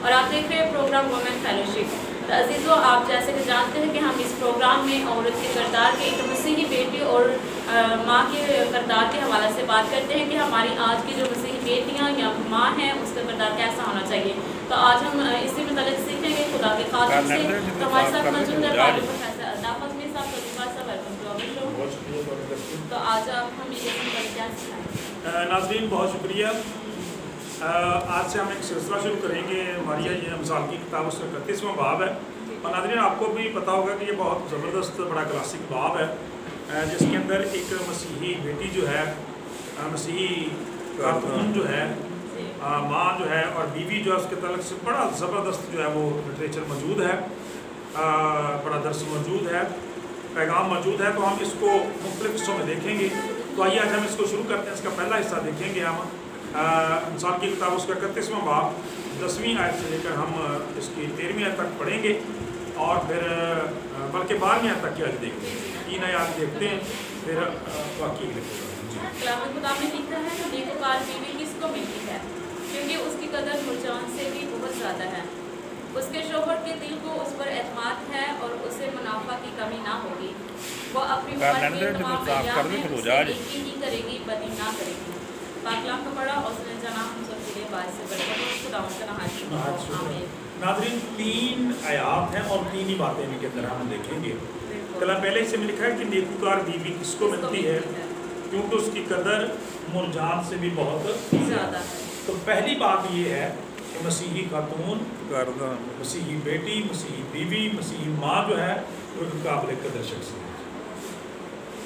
اور آپ دیکھ رہے ہیں پروگرام وومن فیلوشپ۔ تو عزیزوں، آپ جیسے کہ جانتے ہیں کہ ہم اس پروگرام میں عورت کے کردار کے، ایک مسیحی بیٹی اور ماں کے کردار کے حوالے سے بات کرتے ہیں کہ ہماری آج کی جو مسیحی بیٹیاں یا ماں ہیں اس کا کردار کیسا ہونا چاہیے۔ تو آج ہم اسی متعلق سیکھیں گے خدا کے خادم سے۔ تو ہمارے ساتھ موجود ہے پروفیسر الطاف اجمیر صاحب۔ ویلکم ٹو آور شو۔ تو آج آپ ہمیں اس متعلق کیا سکھائیں؟ ناظرین بہت شکریہ۔ آج سے ہم ایک سلسلہ شروع کریں گے، ماریہ یہ مثال کی کتاب، اس کا 31واں باب ہے۔ اور ناظرین آپ کو بھی پتہ ہوگا کہ یہ بہت زبردست بڑا کلاسک باب ہے، جس کے اندر ایک مسیحی بیٹی جو ہے، مسیحی خاتون جو ہے، ماں جو ہے اور بیوی جو ہے، اس کے تعلق سے بڑا زبردست جو ہے وہ لٹریچر موجود ہے، بڑا درس موجود ہے، پیغام موجود ہے۔ تو ہم اس کو مختلف حصوں میں دیکھیں گے۔ تو آئیے آج ہم اس کو شروع کرتے ہیں۔ اس کا پہلا حصہ دیکھیں گے ہم مثال کی کتاب، اس کا 31واں باب 10ویں آیت سے لے کر ہم اس کی 13ویں آیت تک پڑھیں گے، اور پھر بلکہ 12ویں آیت تک کی آیت دیکھتے ہیں۔ 3 آیات دیکھتے ہیں، پھر واقعی لکھتے ہیں۔ کلام خدا میں لکھا ہے کہ نیکوکار بیوی کس کو ملتی ہے، کیونکہ اس کی قدر مرجان سے بھی بہت زیادہ ہے۔ اس کے شوہر کے دل کو اس پر اعتماد ہے اور اسے منافع کی کمی نہ ہوگی۔ وہ اپنی عمر کے تمام ایام میں اس سے نیکی ہی کرے گی، بدی نہ کرے گی۔ پاک کلام کو پڑھا اور سنے جناب ہم سب کے لیے باعث سے برکت خدا ان کا نہایت آمین۔ ناظرین 3 آیات ہیں اور 3 ہی باتیں ان کے اندر ہم دیکھیں گے۔ کلام پہلے سے میں لکھا ہے کہ نیکوکار بیوی کس کو ملتی ہے، کیونکہ اس کی قدر مرجان سے بھی بہت زیادہ ہے۔ تو پہلی بات یہ ہے کہ مسیحی خاتون، مسیحی بیٹی، مسیحی بیوی، مسیحی ماں جو ہے وہ ایک قابل قدر شخصیت ہے۔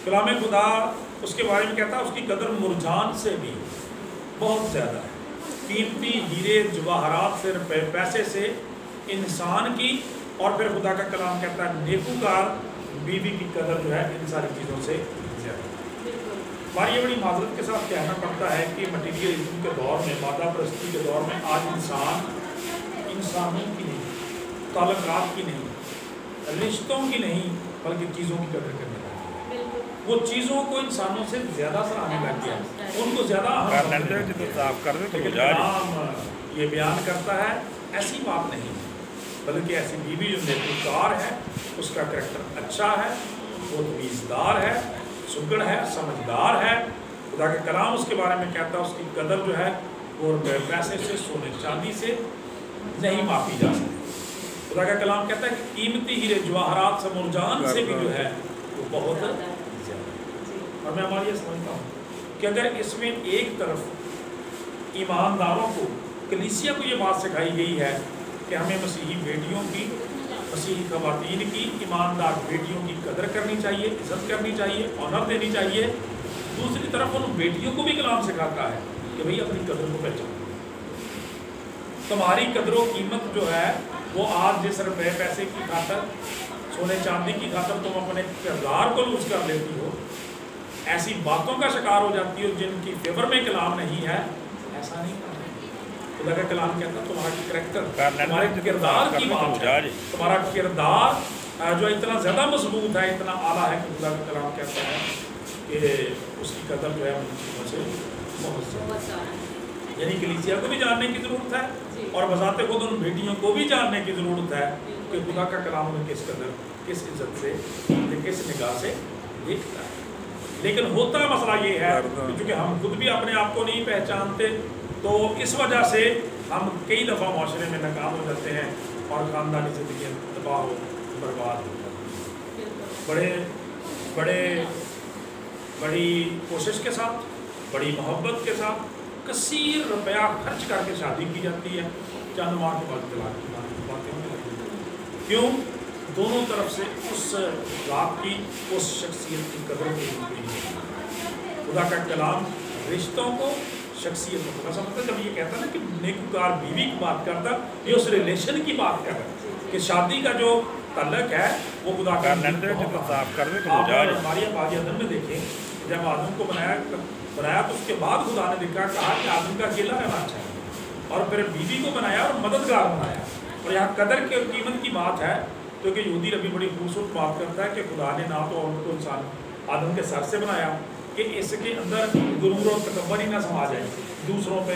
کلام خدا اس کے بارے میں کہتا ہے اس کی قدر مرجان سے بھی بہت زیادہ ہے۔ قیمتی ہیرے جواہرات سے، روپے پیسے سے انسان کی، اور پھر خدا کا کلام کہتا ہے نیکوکار بیوی کی قدر جو ہے ان ساری چیزوں سے زیادہ ہے۔ ہماری یہ بڑی معذرت کے ساتھ کہنا پڑتا ہے کہ مٹیریلزم کے دور میں، مادہ پرستی کے دور میں، آج انسانوں کی نہیں، تعلقات کی نہیں، رشتوں کی نہیں، بلکہ چیزوں کی قدر کرنے لگا ہے۔ وہ چیزوں کو انسانوں سے زیادہ سراہنے لگ گیا، ان کو زیادہ اہم سمجھنے لگ گیا۔ لیکن کلام یہ بیان کرتا ہے ایسی بات نہیں، بلکہ ایسی بیوی جو نیکوکار ہے، اس کا کریکٹر اچھا ہے، وہ تمیزدار ہے، سگڑ ہے، سمجھدار ہے۔ خدا کا کلام اس کے بارے میں کہتا ہے اس کی قدر جو ہے وہ پیسے سے، سونے چاندی سے نہیں ماپی جا سکتی۔ خدا کا کلام کہتا ہے کہ قیمتی ہیرے جواہرات سے، مرجان سے بھی جو ہے وہ بہت زیادہ ہے۔ اور میں ہماری یہ سمجھتا ہوں کہ اگر اس میں ایک طرف ایمانداروں کو، کلیسیا کو یہ بات سکھائی گئی ہے کہ ہمیں مسیحی بیٹیوں کی، مسیحی خواتین کی، ایماندار بیٹیوں کی قدر کرنی چاہیے، عزت کرنی چاہیے، آنر دینی چاہیے، دوسری طرف ان بیٹیوں کو بھی کلام سکھاتا ہے کہ بھئی اپنی قدر کو پہچانو۔ تمہاری قدر و قیمت جو ہے وہ آج جس روپے پیسے کی خاطر، سونے چاندی کی خاطر تم اپنے کردار کو لوز کر لیتی ہو، ایسی باتوں کا شکار ہو جاتی ہو جن کی فیور میں کلام نہیں ہے، ایسا نہیں کرنا۔ خدا کا کلام کہتا ہے تمہارا کریکٹر، تمہارے کردار کی بات ہے، تمہارا کردار جو اتنا زیادہ مضبوط ہے، اتنا اعلیٰ ہے کہ خدا کا کلام کہتا ہے کہ اس کی قدر جو ہے ان چیزوں سے بہت زیادہ ہے۔ یعنی کلیسیا کو بھی جاننے کی ضرورت ہے، اور بذات خود ان بیٹیوں کو بھی جاننے کی ضرورت ہے کہ خدا کا کلام انہیں کس قدر، کس عزت سے، کس نگاہ سے دیکھتا ہے۔ لیکن ہوتا مسئلہ یہ ہے کہ چونکہ ہم خود بھی اپنے آپ کو نہیں پہچانتے، تو اس وجہ سے ہم کئی دفعہ معاشرے میں ناکام ہو جاتے ہیں اور خاندانی زندگیاں تباہ و برباد ہو جاتی ہیں۔ بڑی کوشش کے ساتھ، بڑی محبت کے ساتھ، کثیر روپیہ خرچ کر کے شادی کی جاتی ہے، چند ماہ کے بعد طلاق کی باتیں ہونے لگتی ہیں۔ کیوں؟ دونوں طرف سے اس ذات کی، اس شخصیت کی قدر کی ہوتی ہے۔ خدا کا کلام رشتوں کو، شخصیت کو خدا سمجھتا ہے۔ جب یہ کہتا ہے نا کہ نیکوکار بیوی کی بات کرتا، یہ اس ریلیشن کی بات کر رہا ہے کہ شادی کا جو تعلق ہے وہ خدا کا آپ ہماری آبادی آدم میں دیکھیں، جب آدم کو بنایا تو اس کے بعد خدا نے دیکھا، کہا کہ آدم کا اکیلا رہنا چاہیے، اور پھر بیوی کو بنایا اور مددگار بنایا۔ اور یہاں قدر کے قیمت کی بات ہے، کیونکہ یہودی ربی بڑی خوبصورت بات کرتا ہے کہ خدا نے نہ تو عورت کو انسان آدم کے سر سے بنایا کہ اس کے اندر غرور اور تکبر ہی نہ سما جائے، دوسروں پہ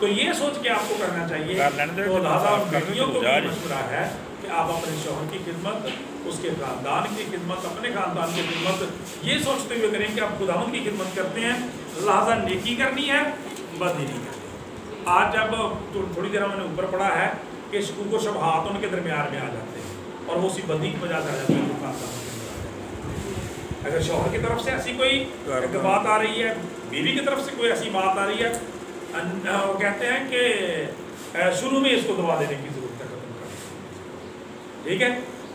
تو یہ سوچ کے آپ کو کرنا چاہیے. تو لہٰذا بیٹیوں کو بھی مشورہ ہے کہ آپ اپنے شوہر کی خدمت, اس کے خاندان کی خدمت, اپنے خاندان کی خدمت یہ سوچتے ہوئے کریں کہ آپ خداوند کی خدمت کرتے ہیں, لہٰذا نیکی کرنی ہے, بدی نہیں کرنی. آج جب تھوڑی دیر میں نے اوپر پڑھا ہے کہ شکوک و شبہات ان کے درمیان میں آ جاتے ہیں اور وہ اسی بدی کی وجہ سے آ جاتے ہیں جو خاندان کے اندر آ جاتے ہیں. اگر شوہر کی طرف سے ایسی کوئی بات آ رہی ہے, بیوی کی طرف سے کوئی ایسی بات آ رہی ہے, وہ کہتے ہیں کہ شروع میں اس کو دبا دینے کی ضرورت ہے, ختم کرنا, ٹھیک ہے,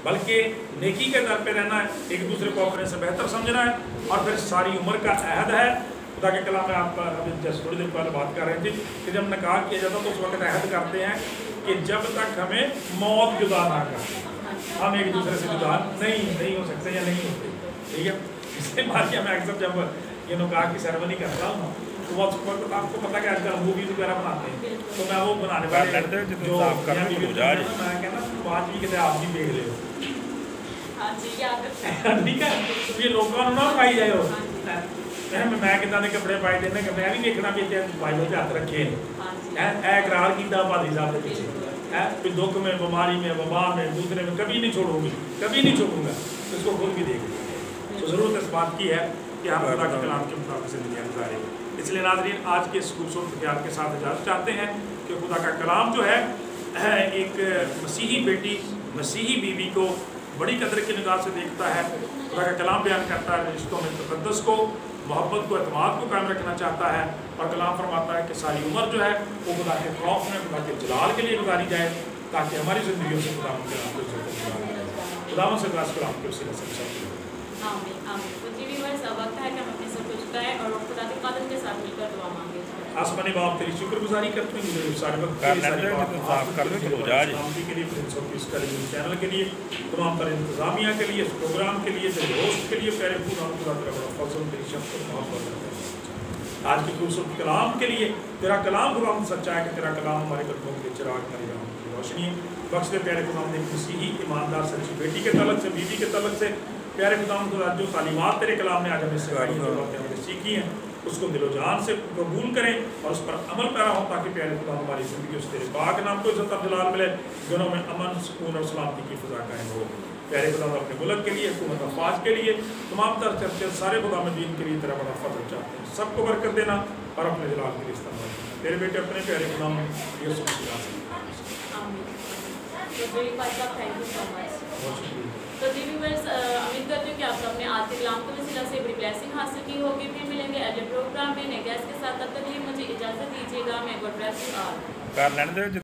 بلکہ نیکی کے در پہ رہنا ہے, ایک دوسرے کو اپنے سے بہتر سمجھنا ہے, اور پھر ساری عمر کا عہد ہے. خدا کے کلام میں آپ ابھی جیسے تھوڑی دیر پہلے بات کر رہے تھے کہ جب نکاح کیا جاتا تو اس وقت عہد کرتے ہیں کہ جب تک ہمیں موت جدا نہ کرے ہم ایک دوسرے سے جدا نہیں ہو سکتے یا نہیں ہوتے, ٹھیک ہے. اس کے بعد میں اکثر جب یہ نکاح کی سیرمنی کرتا ہوں تو وہ وقت آپ کو پتا کہ آج کل موویز وغیرہ بناتے ہیں, تو میں وہ بنانے والے جو میں کہنا پانچ بھی کہتے آپ بھی دیکھ لے ہو, ٹھیک ہے, یہ لوگوں نہ پائی جائے ہو, میں کتنا نے کپڑے پائے دینا کہ میں بھی دیکھنا بھی بھائی ہوتے ہاتھ رکھے اقرار کیتا پادری صاحب کے پیچھے پھر دکھ میں, بیماری میں, وبا میں, دوسرے میں کبھی نہیں چھوڑوں گی, کبھی نہیں چھوڑوں گا, اس کو خود بھی دیکھ لیں. تو ضرورت اس بات کی ہے کہ ہم خدا کے کلام کے مطابق زندگیاں گزاریں. اس لیے ناظرین آج کے اس خوبصورت خیال کے ساتھ اجازت چاہتے ہیں کہ خدا کا کلام جو ہے ایک مسیحی بیٹی, مسیحی بیوی کو بڑی قدر کی نگاہ سے دیکھتا ہے. خدا کا کلام بیان کرتا ہے رشتوں میں تقدس کو, محبت کو, اعتماد کو قائم رکھنا چاہتا ہے, اور کلام فرماتا ہے کہ ساری عمر جو ہے وہ خدا کے خوف میں, خدا کے جلال کے لیے گزاری جائے تاکہ ہماری زندگیوں سے خدا کے نام کو خدا سے خاص کلام کے وسیلے سے سب آمین آمین. تو جی ویورز وقت ہے کہ ہم اپنے سب کچھ کریں اور خدا کے قدم کے ساتھ مل کر دعا مانگیں. آسمانی باپ تیری شکر گزاری کرتے ہیں مجھے سارے وقت کے لیے, چینل کے لیے, تمام تر انتظامیہ کے لیے, اس پروگرام کے لیے, ہوسٹ کے لیے, پیارے خدا تیرا فضل تیری شفقت محبت آج کی خوبصورت کلام کے لیے. تیرا کلام خدا سچا ہے کہ تیرا کلام ہمارے قدموں کے چراغ ہماری راہوں کی روشنی بخش دے. پیارے خدا نے مسیحی ایماندار سچی بیٹی کے تعلق سے, بیوی کے تعلق سے, پیارے خدا خدا جو تعلیمات تیرے کلام نے آج ہمیں سیکھی ہیں اس کو دل و جان سے قبول کریں اور اس پر عمل پیرا ہو تاکہ پیارے خدا ہماری زندگی اس تیرے پاک نام کو عزت افضلال ملے, دنوں میں امن, سکون اور سلامتی کی فضا قائم ہو. پیارے خدا اپنے ملک کے لیے, حکومت افواج کے لیے, تمام تر چرچے سارے خدا دین کے لیے تیرا بڑا فضل چاہتے ہیں. سب کو برکت دینا اور اپنے جلال کے لیے استعمال کرنا. تیرے بیٹے اپنے پیارے خدا میں یہ سب تو جی ویورز امید کرتی ہوں کہ آپ سب نے آج کے کلام کے وسیلہ سے بڑی بلیسنگ حاصل کی ہوگی. پھر ملیں گے اگلے پروگرام میں نئے گیسٹ کے ساتھ. تب تک کے لیے مجھے اجازت دیجیے گا. میں گاڈ بلیس یو آل.